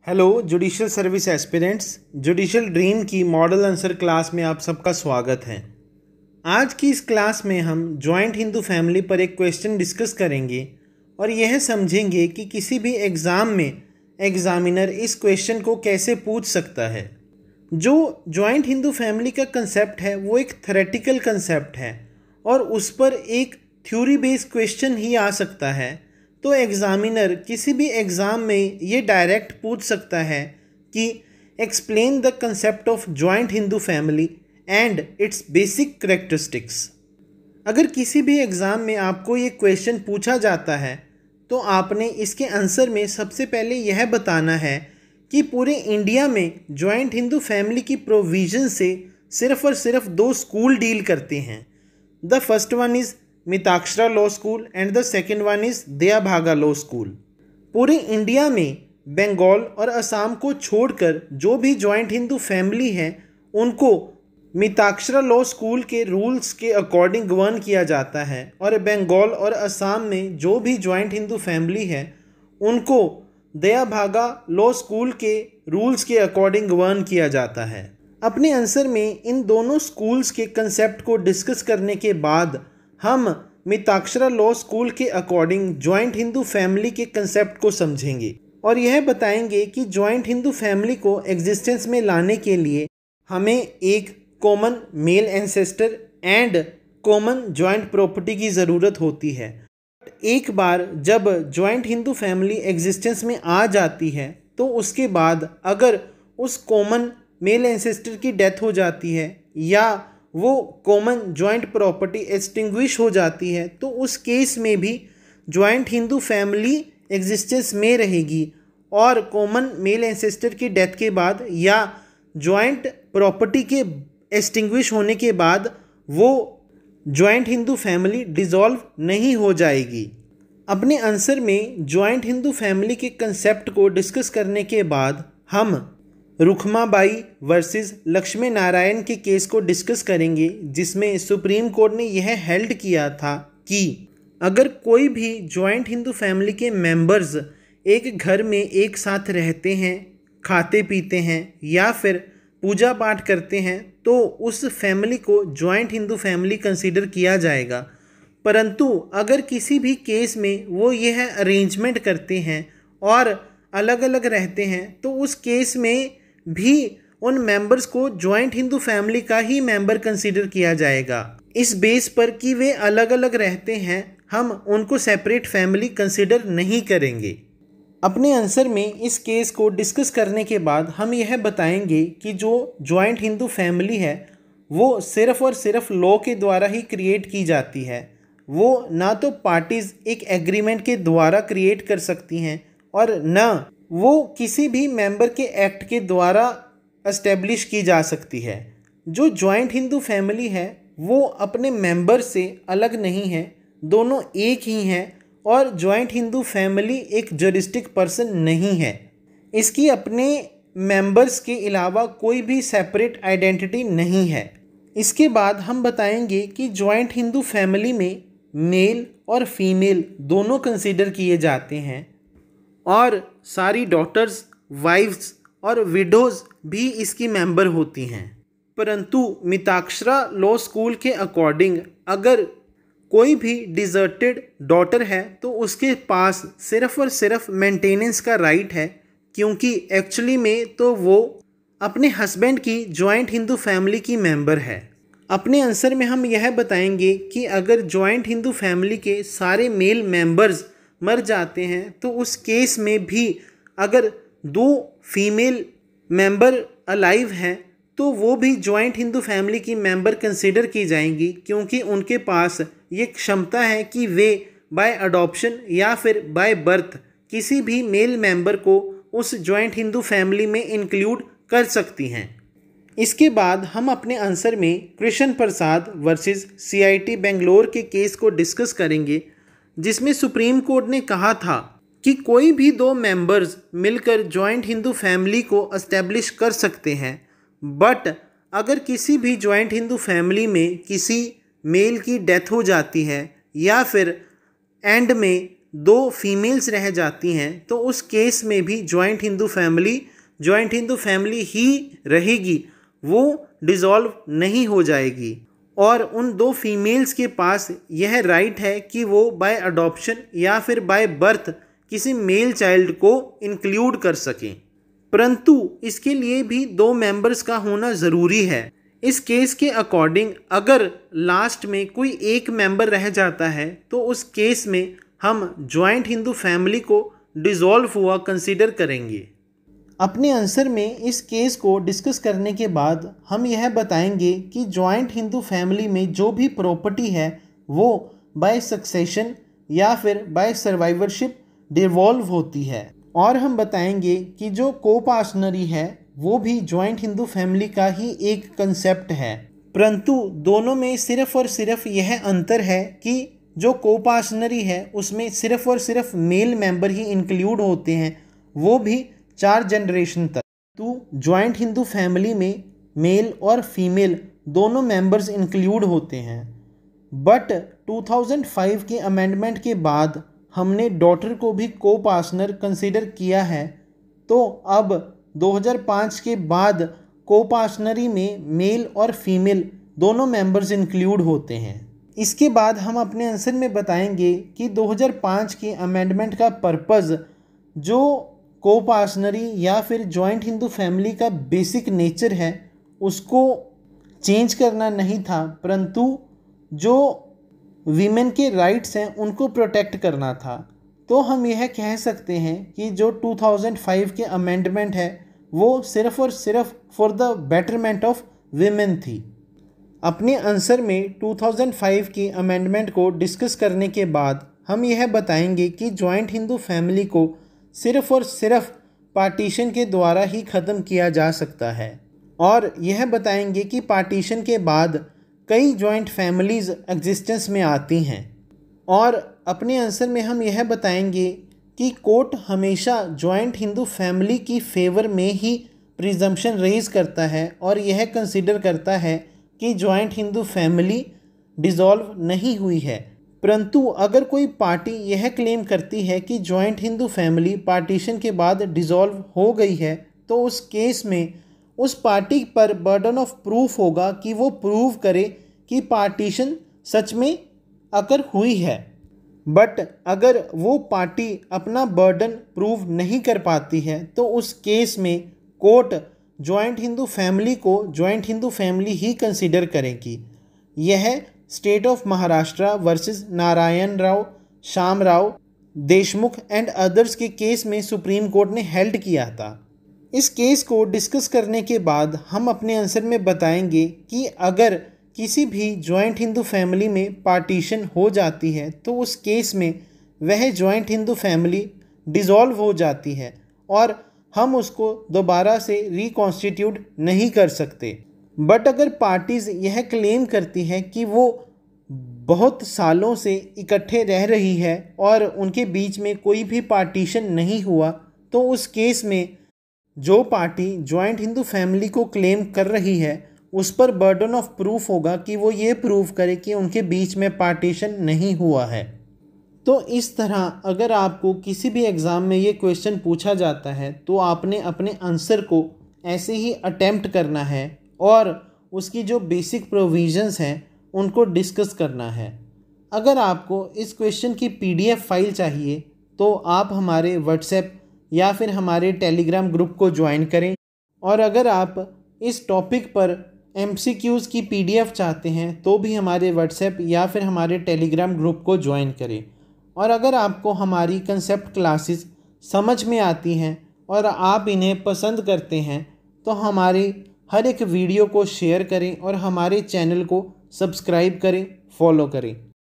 Hello judicial service aspirants, judicial dream की model answer class में आप सबका स्वागत है। आज की इस क्लास में हम जॉइंट हिंदू फैमिली पर एक क्वेश्चन डिस्कस करेंगे और यह समझेंगे कि किसी भी एग्ज़ाम में एग्ज़ामिनर इस क्वेश्चन को कैसे पूछ सकता है। जो जॉइंट हिंदू फैमिली का कंसेप्ट है वो एक थ्योरेटिकल कंसेप्ट है और उस पर एक थ्योरी बेस्ड क्वेश्चन ही आ सकता है। तो एग्ज़ामिनर किसी भी एग्ज़ाम में ये डायरेक्ट पूछ सकता है कि explain the concept of joint Hindu family and it's basic characteristics. अगर किसी भी एग्ज़ाम में आपको ये क्वेश्चन पूछा जाता है तो आपने इसके आंसर में सबसे पहले यह बताना है कि पूरे इंडिया में जॉइंट हिंदू फैमिली की प्रोविज़न से सिर्फ और सिर्फ दो स्कूल डील करते हैं। The first one is Mitakshara law school and the second one is Daya Bhaga law school. पूरे इंडिया में बंगाल और असम को छोड़कर जो भी जॉइंट हिंदू फैमिली है उनको मिताक्षरा लॉ स्कूल के रूल्स के अकॉर्डिंग गवर्न किया जाता है और बंगाल और असम में जो भी जॉइंट हिंदू फैमिली है उनको दया भागा लॉ स्कूल के रूल्स के अकॉर्डिंग गवर्न किया जाता है। अपने आंसर में इन दोनों स्कूल्स के कंसेप्ट को डिस्कस करने के बाद हम मिताक्षरा लॉ स्कूल के अकॉर्डिंग जॉइंट हिंदू फैमिली के कंसेप्ट को समझेंगे और यह बताएंगे कि जॉइंट हिंदू फैमिली को एग्जिस्टेंस में लाने के लिए हमें एक common male ancestor and common joint property की ज़रूरत होती है। एक बार जब जॉइंट हिंदू फैमिली एग्जिस्टेंस में आ जाती है तो उसके बाद अगर उस कॉमन मेल एंसेस्टर की डेथ हो जाती है या वो कॉमन जॉइंट प्रॉपर्टी एक्सटिंग्विश हो जाती है तो उस केस में भी जॉइंट हिंदू फैमिली एग्जिस्टेंस में रहेगी और कॉमन मेल एंसेस्टर की डेथ के बाद या जॉइंट प्रॉपर्टी के एक्सटिंग्विश होने के बाद वो जॉइंट हिंदू फैमिली डिसॉल्व नहीं हो जाएगी। अपने आंसर में जॉइंट हिंदू फैमिली के कंसेप्ट को डिस्कस करने के बाद हम रुखमाबाई वर्सेस लक्ष्मी नारायण के केस को डिस्कस करेंगे जिसमें सुप्रीम कोर्ट ने यह हेल्ड किया था कि अगर कोई भी जॉइंट हिंदू फैमिली के मेंबर्स एक घर में एक साथ रहते हैं, खाते पीते हैं या फिर पूजा पाठ करते हैं तो उस फैमिली को जॉइंट हिंदू फैमिली कंसीडर किया जाएगा। परंतु अगर किसी भी केस में वो यह अरेंजमेंट करते हैं और अलग अलग रहते हैं तो उस केस में भी उन मेंबर्स को जॉइंट हिंदू फैमिली का ही मेंबर कंसीडर किया जाएगा। इस बेस पर कि वे अलग अलग रहते हैं हम उनको सेपरेट फैमिली कंसीडर नहीं करेंगे। अपने आंसर में इस केस को डिस्कस करने के बाद हम यह बताएंगे कि जो जॉइंट हिंदू फैमिली है वो सिर्फ और सिर्फ लॉ के द्वारा ही क्रिएट की जाती है। वो ना तो पार्टीज़ एक एग्रीमेंट के द्वारा क्रिएट कर सकती हैं और ना वो किसी भी मेंबर के एक्ट के द्वारा एस्टेब्लिश की जा सकती है। जो जॉइंट हिंदू फैमिली है वो अपने मेंबर से अलग नहीं है, दोनों एक ही हैं और जॉइंट हिंदू फैमिली एक जरिस्टिक पर्सन नहीं है। इसकी अपने मेंबर्स के अलावा कोई भी सेपरेट आइडेंटिटी नहीं है। इसके बाद हम बताएंगे कि जॉइंट हिंदू फैमिली में मेल और फीमेल दोनों कंसीडर किए जाते हैं और सारी डॉटर्स, वाइफ्स और विडोज़ भी इसकी मेंबर होती हैं। परंतु मिताक्षरा लॉ स्कूल के अकॉर्डिंग अगर कोई भी डिजर्टेड डॉटर है तो उसके पास सिर्फ और सिर्फ मेंटेनेंस का राइट है क्योंकि एक्चुअली में तो वो अपने हस्बैंड की जॉइंट हिंदू फैमिली की मेंबर है। अपने आंसर में हम यह बताएंगे कि अगर जॉइंट हिंदू फैमिली के सारे मेल मेंबर्स मर जाते हैं तो उस केस में भी अगर दो फीमेल मेंबर अलाइव हैं तो वो भी जॉइंट हिंदू फैमिली की मेंबर कंसीडर की जाएंगी क्योंकि उनके पास ये क्षमता है कि वे बाय अडॉप्शन या फिर बाय बर्थ किसी भी मेल मेंबर को उस जॉइंट हिंदू फैमिली में इंक्लूड कर सकती हैं। इसके बाद हम अपने आंसर में कृष्ण प्रसाद वर्सेस CIT बेंगलोर के केस को डिस्कस करेंगे जिसमें सुप्रीम कोर्ट ने कहा था कि कोई भी दो मेंबर्स मिलकर जॉइंट हिंदू फैमिली को एस्टेब्लिश कर सकते हैं बट अगर किसी भी जॉइंट हिंदू फैमिली में किसी मेल की डेथ हो जाती है या फिर एंड में दो फीमेल्स रह जाती हैं तो उस केस में भी जॉइंट हिंदू फैमिली ही रहेगी, वो डिज़ोल्व नहीं हो जाएगी। और उन दो फीमेल्स के पास यह राइट है कि वो बाय अडॉप्शन या फिर बाय बर्थ किसी मेल चाइल्ड को इंक्लूड कर सकें, परंतु इसके लिए भी दो मेंबर्स का होना ज़रूरी है। इस केस के अकॉर्डिंग अगर लास्ट में कोई एक मेंबर रह जाता है तो उस केस में हम जॉइंट हिंदू फैमिली को डिज़ोल्व हुआ कंसीडर करेंगे। अपने आंसर में इस केस को डिस्कस करने के बाद हम यह बताएंगे कि जॉइंट हिंदू फैमिली में जो भी प्रॉपर्टी है वो बाय सक्सेशन या फिर बाय सर्वाइवरशिप डिवॉल्व होती है, और हम बताएंगे कि जो कोपार्टनरी है वो भी जॉइंट हिंदू फैमिली का ही एक कंसेप्ट है, परंतु दोनों में सिर्फ और सिर्फ यह अंतर है कि जो कोपार्टनरी है उसमें सिर्फ और सिर्फ मेल मेंबर ही इंक्लूड होते हैं, वो भी 4 जनरेशन तक। तो जॉइंट हिंदू फैमिली में मेल और फीमेल दोनों मेंबर्स इंक्लूड होते हैं, बट 2005 के अमेंडमेंट के बाद हमने डॉटर को भी कोपार्टनर कंसीडर किया है। तो अब 2005 के बाद कोपार्टनरी में मेल और फीमेल दोनों मेंबर्स इंक्लूड होते हैं। इसके बाद हम अपने आंसर में बताएंगे कि 2005 के अमेंडमेंट का पर्पज़ जो कोपार्टनरी या फिर जॉइंट हिंदू फैमिली का बेसिक नेचर है उसको चेंज करना नहीं था, परंतु जो वीमेन के राइट्स हैं उनको प्रोटेक्ट करना था। तो हम यह कह सकते हैं कि जो 2005 के अमेंडमेंट है वो सिर्फ और सिर्फ for the betterment of women थी। अपने आंसर में 2005 की अमेंडमेंट को डिस्कस करने के बाद हम यह बताएंगे कि जॉइंट हिंदू फैमिली को सिर्फ और सिर्फ पार्टीशन के द्वारा ही ख़त्म किया जा सकता है, और यह बताएंगे कि पार्टीशन के बाद कई जॉइंट फैमिलीज़ एग्जिस्टेंस में आती हैं। और अपने आंसर में हम यह बताएंगे कि कोर्ट हमेशा जॉइंट हिंदू फैमिली की फेवर में ही प्रिजम्पशन रेज करता है और यह कंसीडर करता है कि जॉइंट हिंदू फैमिली डिज़ोल्व नहीं हुई है, परंतु अगर कोई पार्टी यह क्लेम करती है कि जॉइंट हिंदू फैमिली पार्टीशन के बाद डिज़ोल्व हो गई है तो उस केस में उस पार्टी पर बर्डन ऑफ प्रूफ होगा कि वो प्रूव करे कि पार्टीशन सच में अकर हुई है। बट अगर वो पार्टी अपना बर्डन प्रूव नहीं कर पाती है तो उस केस में कोर्ट जॉइंट हिंदू फैमिली को जॉइंट हिंदू फैमिली ही कंसीडर करेगी। यह state of Maharashtra versus Narayan Rao, Shyam Rao, Deshmukh and others के केस में सुप्रीम कोर्ट ने हेल्ड किया था। इस केस को डिस्कस करने के बाद हम अपने आंसर में बताएंगे कि अगर किसी भी जॉइंट हिंदू फैमिली में पार्टीशन हो जाती है तो उस केस में वह जॉइंट हिंदू फैमिली डिज़ोल्व हो जाती है और हम उसको दोबारा से रिकॉन्स्टिट्यूट नहीं कर सकते। बट अगर पार्टीज़ यह क्लेम करती हैं कि वो बहुत सालों से इकट्ठे रह रही है और उनके बीच में कोई भी पार्टीशन नहीं हुआ तो उस केस में जो पार्टी जॉइंट हिंदू फैमिली को क्लेम कर रही है उस पर बर्डन ऑफ प्रूफ होगा कि वो ये प्रूव करे कि उनके बीच में पार्टीशन नहीं हुआ है। तो इस तरह अगर आपको किसी भी एग्ज़ाम में ये क्वेश्चन पूछा जाता है तो आपने अपने आंसर को ऐसे ही अटेम्प्ट करना है और उसकी जो बेसिक प्रोविजंस हैं उनको डिस्कस करना है। अगर आपको इस क्वेश्चन की PDF फाइल चाहिए तो आप हमारे व्हाट्सएप या फिर हमारे टेलीग्राम ग्रुप को ज्वाइन करें, और अगर आप इस टॉपिक पर MCQs की PDF चाहते हैं तो भी हमारे व्हाट्सएप या फिर हमारे टेलीग्राम ग्रुप को ज्वाइन करें। और अगर आपको हमारी कंसेप्ट क्लासेस समझ में आती हैं और आप इन्हें पसंद करते हैं तो हमारी हर एक वीडियो को शेयर करें और हमारे चैनल को सब्सक्राइब करें, फॉलो करें।